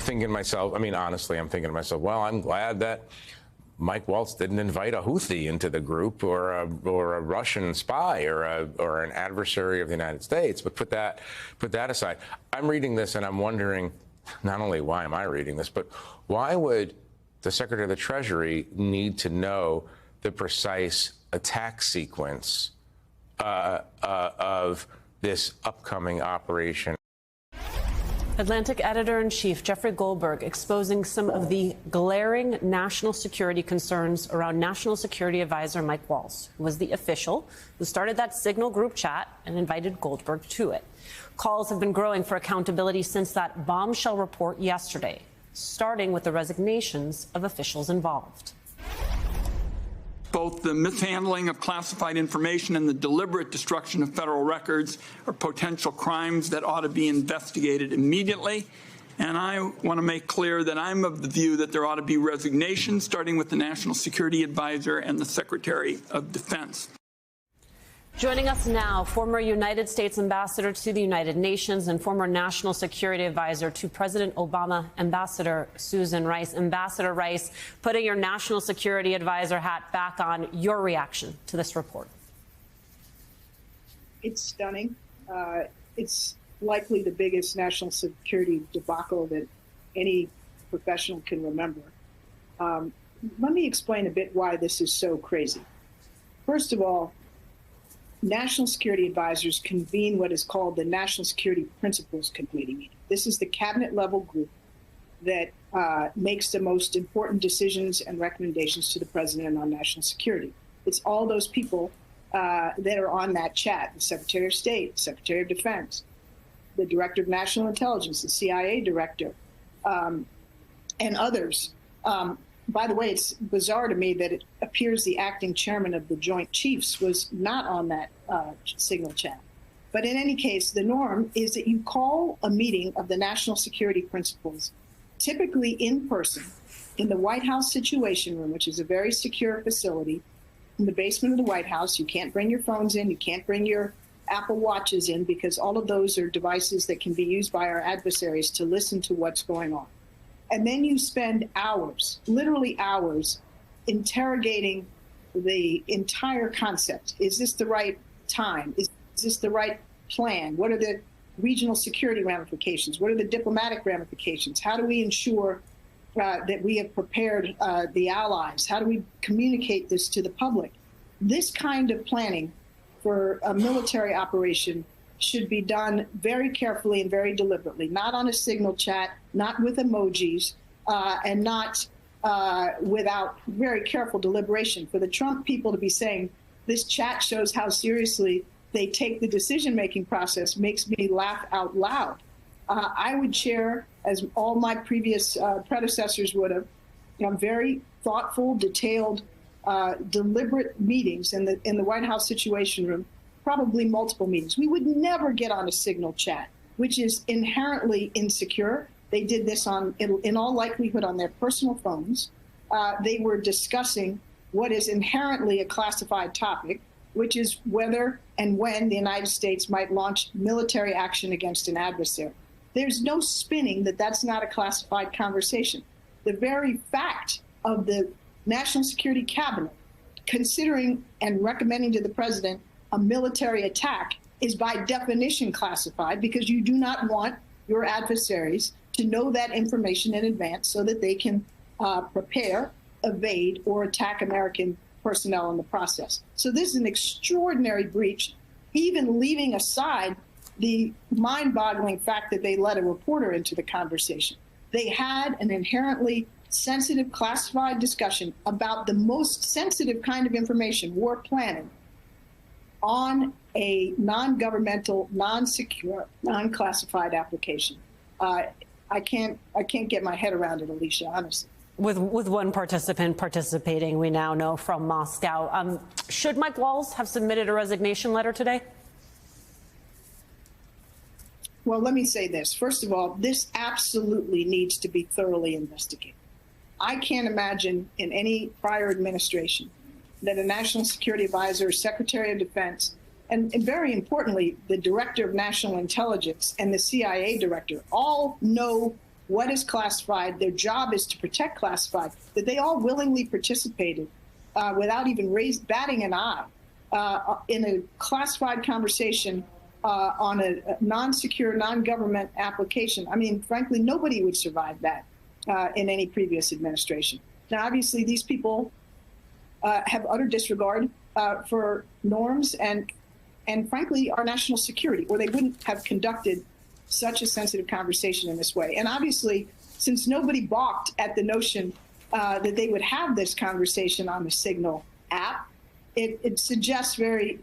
thinking to myself, I mean, honestly, I'm thinking to myself, well, I'm glad that Mike Waltz didn't invite a Houthi into the group or a Russian spy or an adversary of the United States. But put that aside. I'm reading this and I'm wondering, not only why am I reading this, but why would the Secretary of the Treasury need to know the precise attack sequence of this upcoming operation? Atlantic editor-in-chief Jeffrey Goldberg exposing some of the glaring national security concerns around National Security Advisor Mike Waltz, who was the official who started that Signal group chat and invited Goldberg to it. Calls have been growing for accountability since that bombshell report yesterday, starting with the resignations of officials involved. Both the mishandling of classified information and the deliberate destruction of federal records are potential crimes that ought to be investigated immediately. And I want to make clear that I'm of the view that there ought to be resignations, starting with the National Security Advisor and the Secretary of Defense. Joining us now, former United States Ambassador to the United Nations and former National Security Advisor to President Obama, Ambassador Susan Rice. Ambassador Rice, putting your National Security Advisor hat back on, your reaction to this report? It's stunning. It's likely the biggest national security debacle that any professional can remember. Let me explain a bit why this is so crazy. First of all, National Security Advisors convene what is called the National Security Principles Committee meeting. This is the cabinet-level group that makes the most important decisions and recommendations to the president on national security. It's all those people that are on that chat: the Secretary of State, Secretary of Defense, the Director of National Intelligence, the CIA Director, and others. By the way, it's bizarre to me that it appears the acting chairman of the Joint Chiefs was not on that Signal chat. But in any case, the norm is that you call a meeting of the national security principles, typically in person, in the White House Situation Room, which is a very secure facility, in the basement of the White House. You can't bring your phones in. You can't bring your Apple Watches in, because all of those are devices that can be used by our adversaries to listen to what's going on. And then you spend hours, literally hours, interrogating the entire concept. Is this the right time? Is this the right plan? What are the regional security ramifications? What are the diplomatic ramifications? How do we ensure that we have prepared the allies? How do we communicate this to the public? This kind of planning for a military operation should be done very carefully and very deliberately, not on a Signal chat, not with emojis, and not without very careful deliberation. For the Trump people to be saying this chat shows how seriously they take the decision-making process makes me laugh out loud. I would share, as all my previous predecessors would have, very thoughtful, detailed, deliberate meetings in the White House Situation Room, probably multiple meetings. We would never get on a Signal chat, which is inherently insecure. They did this in all likelihood on their personal phones. They were discussing what is inherently a classified topic, which is whether and when the United States might launch military action against an adversary. There's no spinning that that's not a classified conversation. The very fact of the National Security Cabinet considering and recommending to the president a military attack is by definition classified, because you do not want your adversaries to know that information in advance so that they can prepare, evade, or attack American personnel in the process. So this is an extraordinary breach, even leaving aside the mind-boggling fact that they let a reporter into the conversation. They had an inherently sensitive, classified discussion about the most sensitive kind of information, war planning, on a non-governmental, non-secure, non-classified application. I can't get my head around it, Alicia, honestly. With one participant participating, we now know from Moscow. Should Mike Waltz have submitted a resignation letter today? Well, let me say this. First of all, this absolutely needs to be thoroughly investigated. I can't imagine in any prior administration that a national security advisor, Secretary of Defense, and very importantly, the Director of National Intelligence and the CIA Director all know what is classified. Their job is to protect classified, that they all willingly participated without even batting an eye in a classified conversation on a non-secure, non-government application. I mean, frankly, nobody would survive that in any previous administration. Now, obviously, these people have utter disregard for norms and frankly, our national security, or they wouldn't have conducted such a sensitive conversation in this way. And obviously, since nobody balked at the notion that they would have this conversation on the Signal app, it suggests very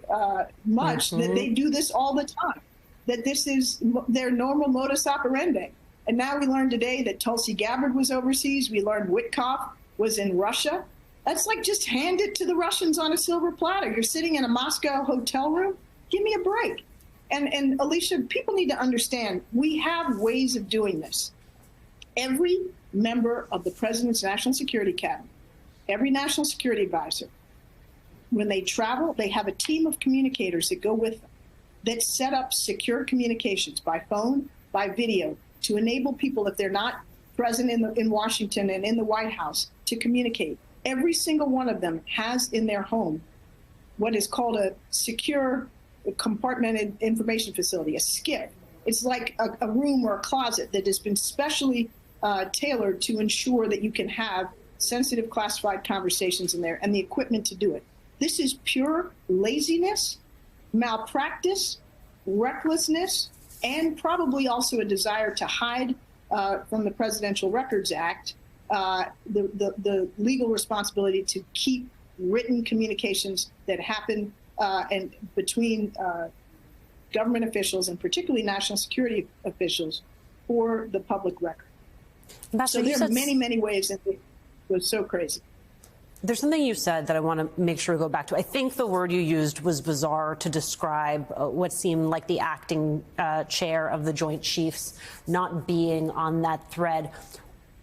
much that they do this all the time, that this is their normal modus operandi. And now we learned today that Tulsi Gabbard was overseas. We learned Witkoff was in Russia. That's like just hand it to the Russians on a silver platter. You're sitting in a Moscow hotel room. Give me a break. And Alicia, people need to understand, we have ways of doing this. Every member of the President's National Security Cabinet, every national security advisor, when they travel, they have a team of communicators that go with them that set up secure communications by phone, by video, to enable people, if they're not present in Washington and in the White House, to communicate. Every single one of them has in their home what is called a secure compartmented information facility, a SCIF. It's like a room or a closet that has been specially tailored to ensure that you can have sensitive classified conversations in there and the equipment to do it. This is pure laziness, malpractice, recklessness, and probably also a desire to hide from the Presidential Records Act the legal responsibility to keep written communications that happen and between government officials and particularly national security officials for the public record. So there are many, many ways that it was so crazy. There's something you said that I want to make sure we go back to. I think the word you used was bizarre to describe what seemed like the acting chair of the Joint Chiefs not being on that thread.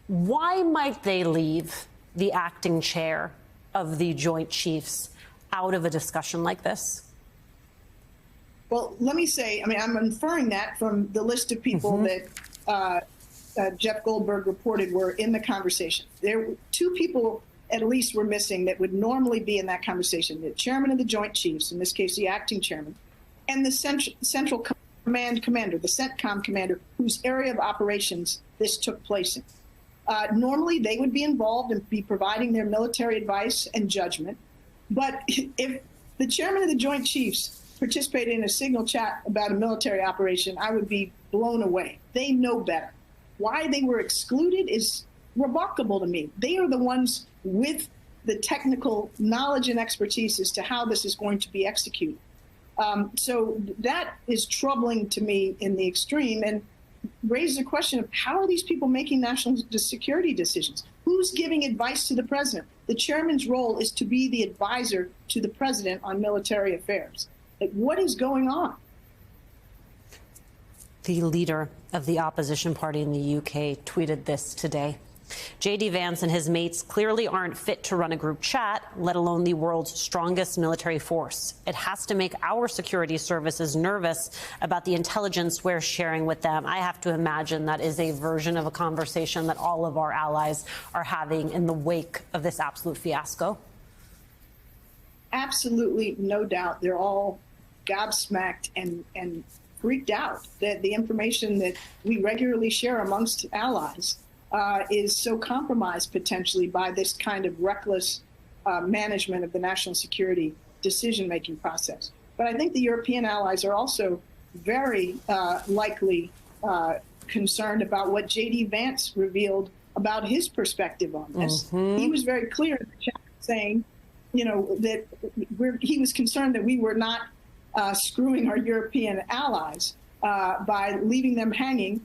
Why might they leave the acting chair of the Joint Chiefs out of a discussion like this? Well, let me say, I mean, I'm inferring that from the list of people that Jeff Goldberg reported were in the conversation. There were two people at least were missing that would normally be in that conversation: the chairman of the Joint Chiefs, in this case the acting chairman, and the Central Command commander, the CENTCOM commander, whose area of operations this took place in. Normally, they would be involved and be providing their military advice and judgment. But if the chairman of the Joint Chiefs participated in a Signal chat about a military operation, I would be blown away. They know better. Why they were excluded is remarkable to me. They are the ones with the technical knowledge and expertise as to how this is going to be executed. So that is troubling to me in the extreme and raises a question of how are these people making national security decisions? Who's giving advice to the president? The chairman's role is to be the advisor to the president on military affairs. Like, what is going on? The leader of the opposition party in the UK tweeted this today. J.D. Vance and his mates clearly aren't fit to run a group chat, let alone the world's strongest military force. It has to make our security services nervous about the intelligence we're sharing with them. I have to imagine that is a version of a conversation that all of our allies are having in the wake of this absolute fiasco. Absolutely, no doubt. They're all gobsmacked and freaked out that the information that we regularly share amongst allies is so compromised potentially by this kind of reckless management of the national security decision-making process. But I think the European allies are also very likely concerned about what J.D. Vance revealed about his perspective on this. He was very clear in the chat saying, you know, that he was concerned that we were not screwing our European allies by leaving them hanging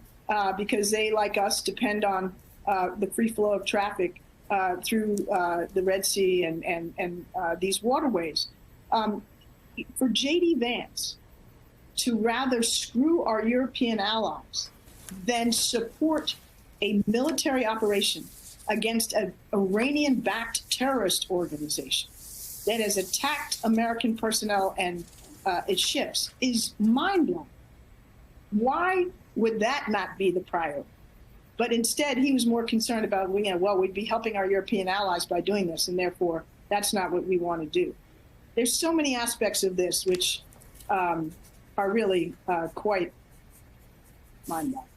because they, like us, depend on the free flow of traffic through the Red Sea and these waterways. For J.D. Vance to rather screw our European allies than support a military operation against an Iranian-backed terrorist organization that has attacked American personnel and its ships is mind-blowing. Why would that not be the priority? But instead, he was more concerned about, well, we'd be helping our European allies by doing this, and therefore that's not what we want to do. There's so many aspects of this which are really quite mind-boggling.